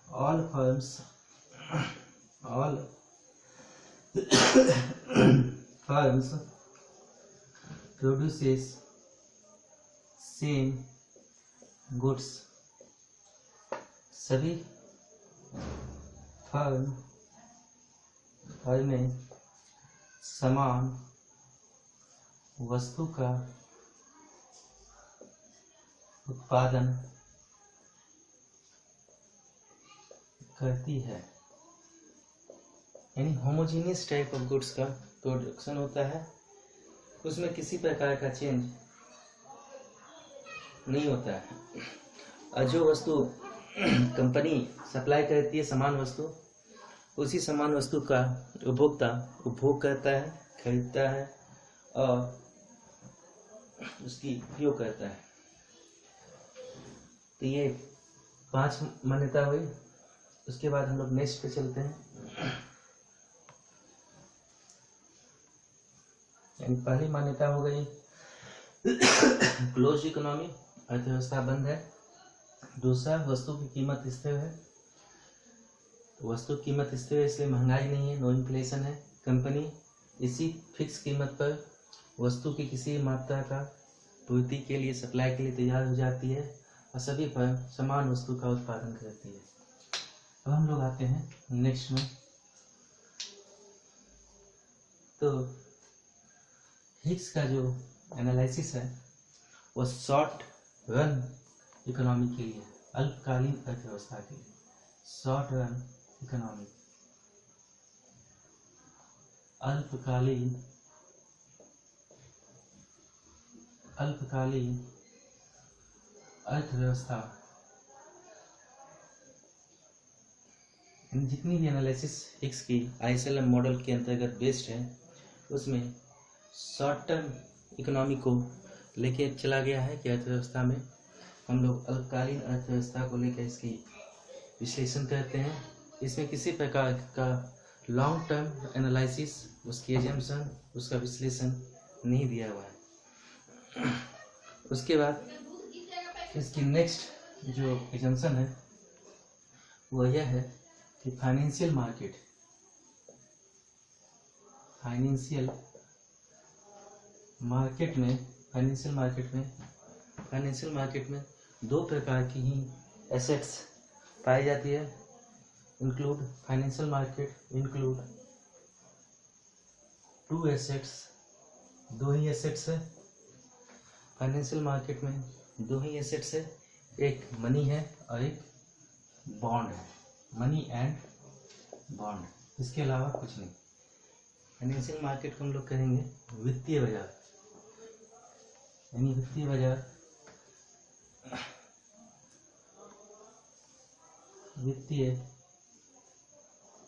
all firms produces same goods. सभी फर्म में समान वस्तु का उत्पादन करती है, यानी होमोजीनियस टाइप ऑफ गुड्स का प्रोडक्शन होता है, उसमें किसी प्रकार का चेंज नहीं होता है। और जो वस्तु कंपनी सप्लाई करती है, समान वस्तु, उसी समान वस्तु का उपभोक्ता उपभोग करता है, खरीदता है और उसकी उपयोग करता है। तो ये 5 मान्यता हुई। उसके बाद हम लोग नेक्स्ट पे चलते हैं। यानी पहली मान्यता हो गई क्लोज इकोनॉमी, अर्थव्यवस्था बंद है। दूसरा, वस्तु की कीमत स्थिर है। वस्तु कीमत स्थिर है इसलिए महंगाई नहीं है, नो इन्फ्लेशन है। कंपनी इसी फिक्स कीमत पर वस्तु की किसी मात्रा का पूर्ति के लिए, सप्लाई के लिए तैयार हो जाती है और सभी फर्म समान वस्तु का उत्पादन करती है। अब हम लोग आते हैं नेक्स्ट में। तो हिग्स का जो एनालिसिस है वो शॉर्ट रन इकोनॉमी के लिए, अल्पकालीन अर्थव्यवस्था के लिए, शॉर्ट रन इकोनॉमी, अल्पकालीन अर्थव्यवस्था। जितनी भी एनालिसिस हिग्स की ISLM मॉडल के अंतर्गत बेस्ड है, उसमें शॉर्ट टर्म इकोनॉमी को लेके चला गया है कि अर्थव्यवस्था में हम लोग अल्पकालीन अर्थव्यवस्था को लेकर इसकी विश्लेषण करते हैं। इसमें किसी प्रकार का लॉन्ग टर्म एनालिसिस, उसकी एजम्पशन, उसका विश्लेषण नहीं दिया हुआ है। उसके बाद इसकी नेक्स्ट जो एजम्पशन है वो यह है कि फाइनेंशियल मार्केट में 2 प्रकार की ही एसेट्स पाई जाती है। फाइनेंशियल मार्केट इंक्लूड 2 एसेट्स, 2 ही एसेट्स है। फाइनेंशियल मार्केट में दो ही एसेट्स है, एक मनी है और एक बॉन्ड है, मनी एंड बॉन्ड, इसके अलावा कुछ नहीं। फाइनेंशियल मार्केट को हम लोग कहेंगे वित्तीय बाजार, यानी वित्तीय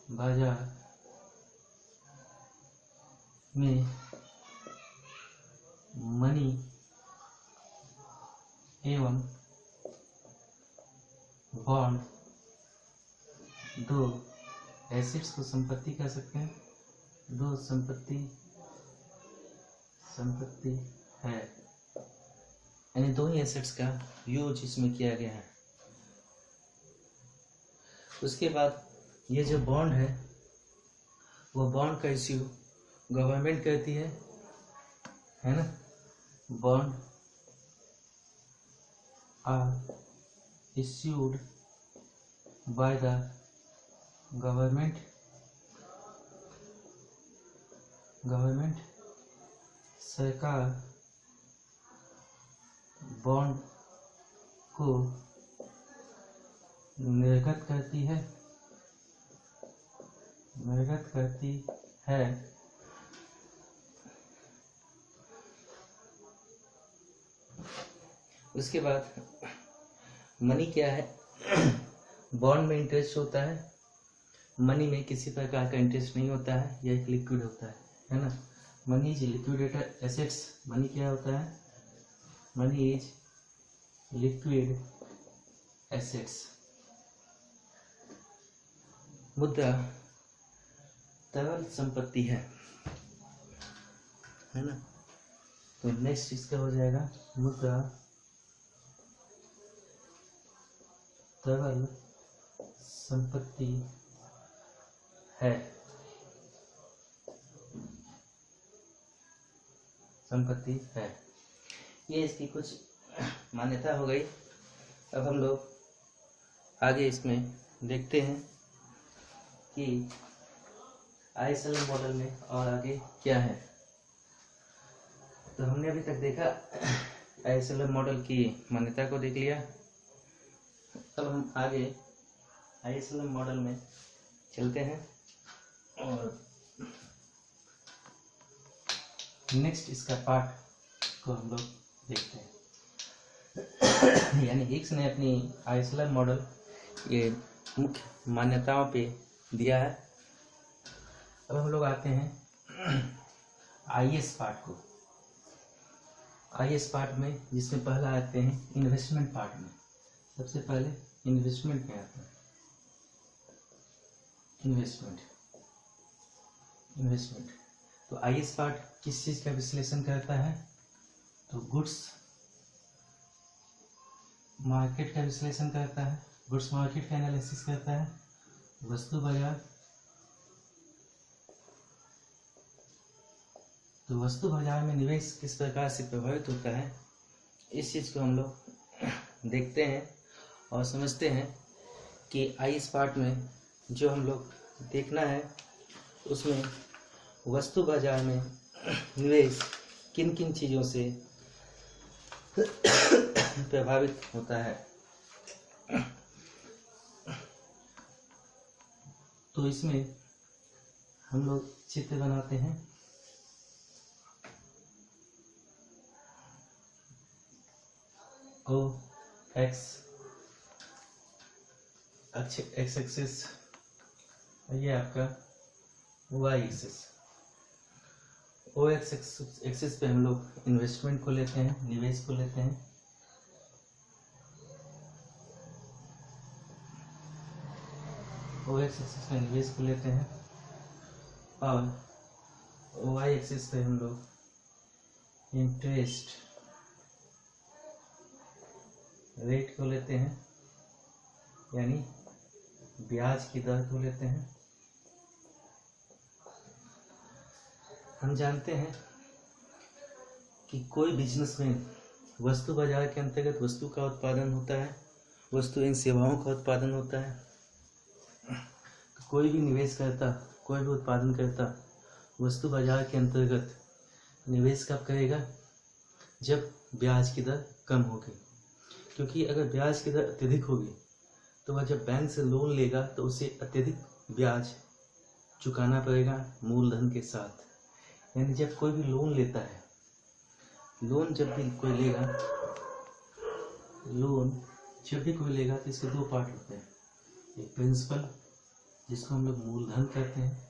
बाजार में मनी एवं बॉन्ड दो एसेट्स को संपत्ति कह सकते हैं, दो संपत्ति है, यानी दो ही एसेट्स का यूज इसमें किया गया है। उसके बाद ये जो बॉन्ड है वो बॉन्ड का इश्यू गवर्नमेंट करती है ना। Bond are issued by the government सरकार बॉन्ड को निर्गत करती है उसके बाद मनी क्या है, बॉन्ड में इंटरेस्ट होता है, मनी में किसी प्रकार का इंटरेस्ट नहीं होता है, यह एक लिक्विड होता है ना। Money is liquidated assets, money क्या होता है, मनी इज लिक्विड एसेट्स। मुद्रा तरल संपत्ति है ना। तो नेक्स्ट इसका हो जाएगा मुद्रा तरल संपत्ति है, ये इसकी कुछ मान्यता हो गई। अब हम लोग आगे इसमें देखते हैं कि ISLM मॉडल में और आगे क्या है। तो हमने अभी तक देखा ISLM मॉडल की मान्यता को देख लिया। अब हम आगे ISLM मॉडल में चलते हैं और नेक्स्ट इसका पार्ट को हम लोग देखते हैं। यानी हिग्स ने अपनी ISLM मॉडल ये मुख्य मान्यताओं पे दिया है। अब हम लोग आते हैं IS पार्ट को। IS पार्ट में जिसमें पहला आते हैं इन्वेस्टमेंट पार्ट में। सबसे पहले इन्वेस्टमेंट में आता है, इन्वेस्टमेंट। तो IS पार्ट किस चीज़ का विश्लेषण करता है, तो गुड्स मार्केट का विश्लेषण करता है, गुड्स मार्केट का एनालिसिस करता है, वस्तु बाजार। तो वस्तु बाजार में निवेश किस प्रकार से प्रभावित होता है, इस चीज़ को हम लोग देखते हैं और समझते हैं कि IS पार्ट में जो हम लोग देखना है उसमें वस्तु बाजार में निवेश किन किन चीज़ों से प्रभावित होता है। तो इसमें हम लोग चित्र बनाते हैं। एक्स एक्सिस, ये आपका वाई एक्सिस। OX एक्सिस पे हम लोग इन्वेस्टमेंट को लेते हैं, निवेश को लेते हैं। OX एक्सिस में निवेश को लेते हैं और Y एक्सिस पे हम लोग इंटरेस्ट रेट को लेते हैं, यानी ब्याज की दर को लेते हैं। हम जानते हैं कि कोई बिजनेसमैन वस्तु बाजार के अंतर्गत वस्तु का उत्पादन होता है, वस्तु एवं सेवाओं का उत्पादन होता है। कोई भी निवेश करता, कोई भी उत्पादन करता वस्तु बाजार के अंतर्गत निवेश कब करेगा, जब ब्याज की दर कम होगी। क्योंकि अगर ब्याज की दर अत्यधिक होगी तो वह जब बैंक से लोन लेगा तो उसे अत्यधिक ब्याज चुकाना पड़ेगा मूलधन के साथ। यानी जब कोई भी लोन लेता है, लोन जब भी कोई लेगा तो इसके दो पार्ट होते हैं, एक प्रिंसिपल जिसको हम लोग मूलधन कहते हैं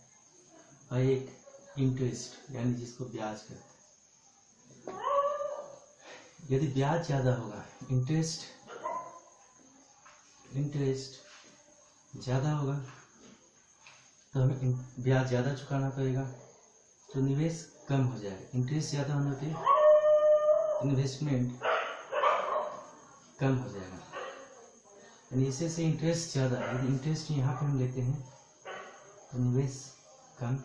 और एक इंटरेस्ट यानी जिसको ब्याज कहते हैं। यदि ब्याज ज़्यादा होगा, इंटरेस्ट ज़्यादा होगा तो हमें ब्याज ज़्यादा चुकाना पड़ेगा, तो निवेश कम हो जाएगा। इंटरेस्ट ज़्यादा होने पे इन्वेस्टमेंट कम हो जाएगा। यानी इसे से इंटरेस्ट ज़्यादा है, यदि इंटरेस्ट यहाँ पे हम लेते हैं तो निवेश कम,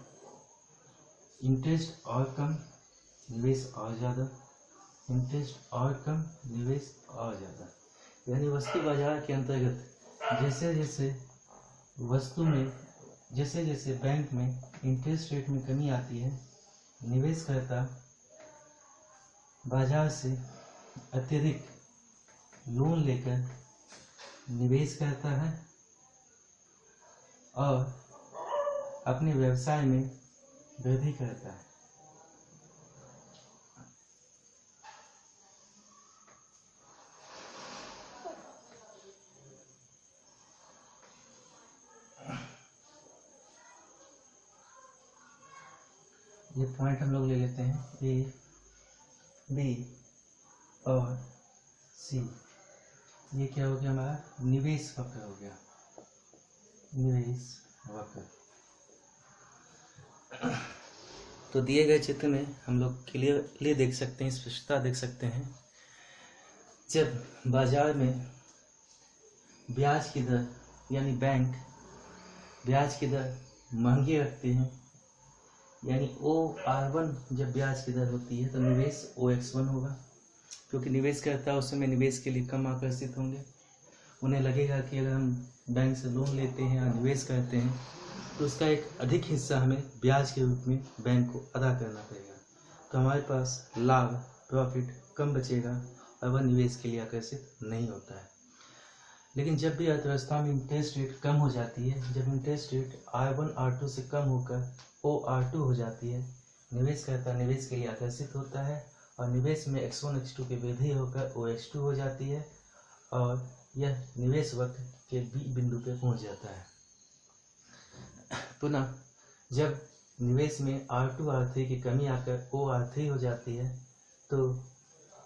इंटरेस्ट और कम, निवेश और ज़्यादा, इंटरेस्ट और कम, निवेश और ज़्यादा। यानी वस्तु बाजार के अंतर्गत जैसे जैसे बैंक में इंटरेस्ट रेट में कमी आती है, निवेशकर्ता बाजार से अत्यधिक लोन लेकर निवेश करता है और अपने व्यवसाय में वृद्धि करता है। ये पॉइंट हम लोग ले लेते हैं, ए, बी और सी। ये क्या हो गया हमारा? निवेश वक्र हो गया, निवेश वक्र। तो दिए गए चित्र में हम लोग क्लियरली देख सकते हैं, स्पष्टता देख सकते हैं, जब बाजार में ब्याज की दर यानी बैंक ब्याज की दर महंगी रखते हैं, यानी OR1 जब ब्याज की दर होती है तो निवेश OX1 होगा, क्योंकि निवेशकर्ता उस समय निवेश के लिए कम आकर्षित होंगे। उन्हें लगेगा कि अगर हम बैंक से लोन लेते हैं या निवेश करते हैं तो उसका एक अधिक हिस्सा हमें ब्याज के रूप में बैंक को अदा करना पड़ेगा, तो हमारे पास लाभ प्रॉफिट कम बचेगा और वह निवेश के लिए आकर्षित नहीं होता है। लेकिन जब भी अर्थव्यवस्था में इंटरेस्ट रेट कम हो जाती है, जब इंटरेस्ट रेट R1 R2 से कम होकर OR2 हो जाती है, निवेशकर्ता निवेश के लिए आकर्षित होता है और निवेश में X1 X2 की वृद्धि होकर OX2 हो जाती है और यह निवेश वक्र के B बिंदु पे पहुंच जाता है। पुनः जब निवेश में R2 R3 की कमी आकर OR3 हो जाती है तो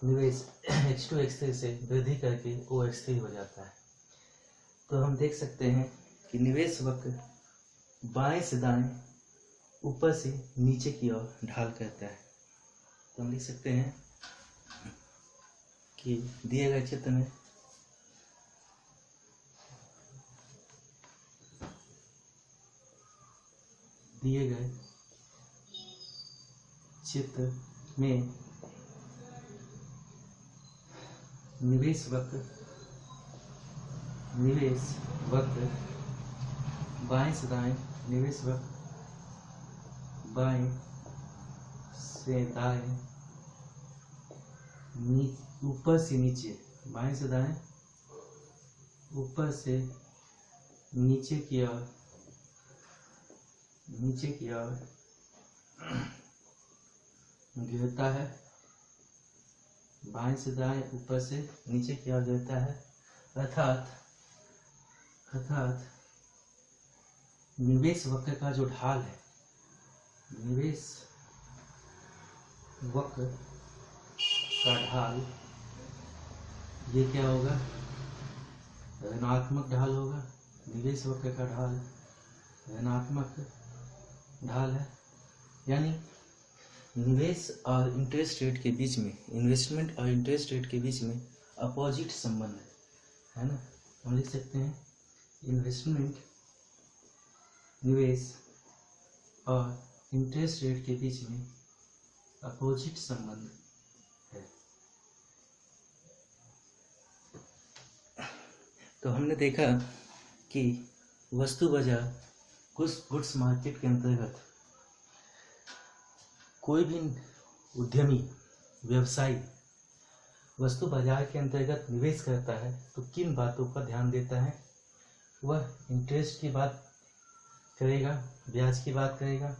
निवेश X2 X3 से वृद्धि करके OX3 हो जाता है। तो हम देख सकते हैं कि निवेश वक्र बाएं से दाएं, ऊपर से नीचे की ओर ढाल करता है। तो हम लिख सकते हैं कि दिए गए चित्र में निवेश वक्र बाएं से दाएं, निवेश वक्र बाएं से दाएं, ऊपर से नीचे, बाएं से दाएं, ऊपर से नीचे की ओर गिरता है। बाएं से दाएं, ऊपर से नीचे की ओर गिरता है, अर्थात निवेश वक्र का जो ढाल है, निवेश वक्र का ढाल ये क्या होगा? ऋणात्मक ढाल होगा। निवेश वक्र का ढाल ऋणात्मक ढाल है, यानी निवेश और इंटरेस्ट रेट के बीच में, इन्वेस्टमेंट और इंटरेस्ट रेट के बीच में अपोजिट संबंध है ना। हम लिख सकते हैं इन्वेस्टमेंट, निवेश और इंटरेस्ट रेट के बीच में अपोजिट संबंध है। तो हमने देखा कि वस्तु बाजार गुड्स मार्केट के अंतर्गत कोई भी उद्यमी व्यवसायी वस्तु बाजार के अंतर्गत निवेश करता है तो किन बातों का ध्यान देता है? वह इंटरेस्ट की बात करेगा, ब्याज की बात करेगा।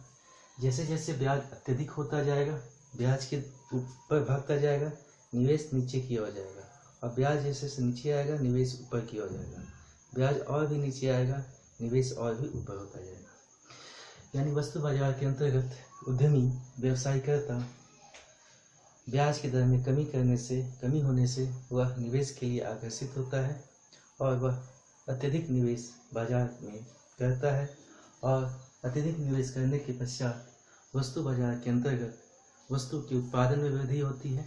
जैसे जैसे ब्याज अत्यधिक होता जाएगा, ब्याज के ऊपर भागता जाएगा, निवेश नीचे की ओर जाएगा, और ब्याज जैसे से नीचे आएगा, निवेश ऊपर की ओर जाएगा। ब्याज और भी नीचे आएगा, निवेश और भी ऊपर होता जाएगा। यानी वस्तु बाजार के अंतर्गत उद्यमी व्यवसायिकता ब्याज की दर में कमी होने से वह निवेश के लिए आकर्षित होता है और वह अत्यधिक निवेश बाजार में करता है, और अत्यधिक निवेश करने के पश्चात वस्तु बाजार के अंतर्गत वस्तु के उत्पादन में वृद्धि होती है,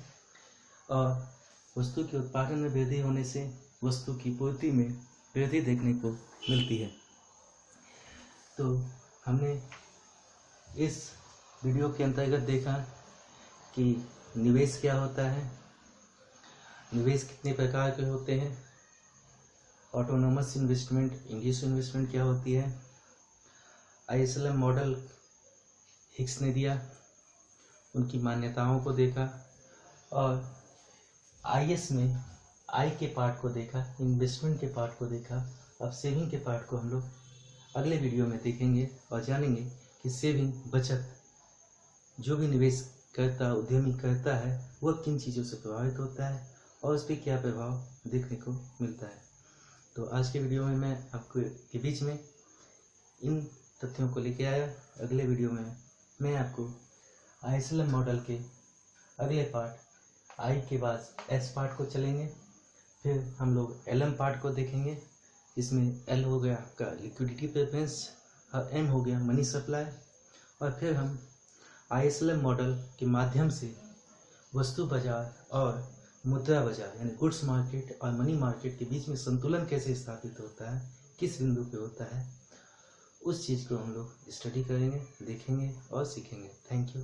और वस्तु के उत्पादन में वृद्धि होने से वस्तु की पूर्ति में वृद्धि देखने को मिलती है। तो हमने इस वीडियो के अंतर्गत देखा कि निवेश क्या होता है, निवेश कितने प्रकार के होते हैं, ऑटोनोमस इन्वेस्टमेंट, इंड्यूस इन्वेस्टमेंट क्या होती है, ISLM मॉडल हिक्स ने दिया, उनकी मान्यताओं को देखा, और IS में आई के पार्ट को देखा, इन्वेस्टमेंट के पार्ट को देखा। अब सेविंग के पार्ट को हम लोग अगले वीडियो में देखेंगे और जानेंगे कि सेविंग, बचत, जो भी निवेश करता उद्यमी करता है वह किन चीज़ों से प्रभावित होता है और उस पर क्या प्रभाव देखने को मिलता है। तो आज के वीडियो में मैं आपको के बीच में इन तथ्यों को लेके आया। अगले वीडियो में मैं आपको ISLM मॉडल के अगले पार्ट, आई के बाद S पार्ट को चलेंगे, फिर हम लोग LM पार्ट को देखेंगे। इसमें L हो गया आपका लिक्विडिटी प्रेफरेंस और M हो गया मनी सप्लाई, और फिर हम ISLM मॉडल के माध्यम से वस्तु बाजार और मुद्रा बाजार यानी गुड्स मार्केट और मनी मार्केट के बीच में संतुलन कैसे स्थापित होता है, किस बिंदु पे होता है, उस चीज़ को हम लोग स्टडी करेंगे, देखेंगे और सीखेंगे। Thank you.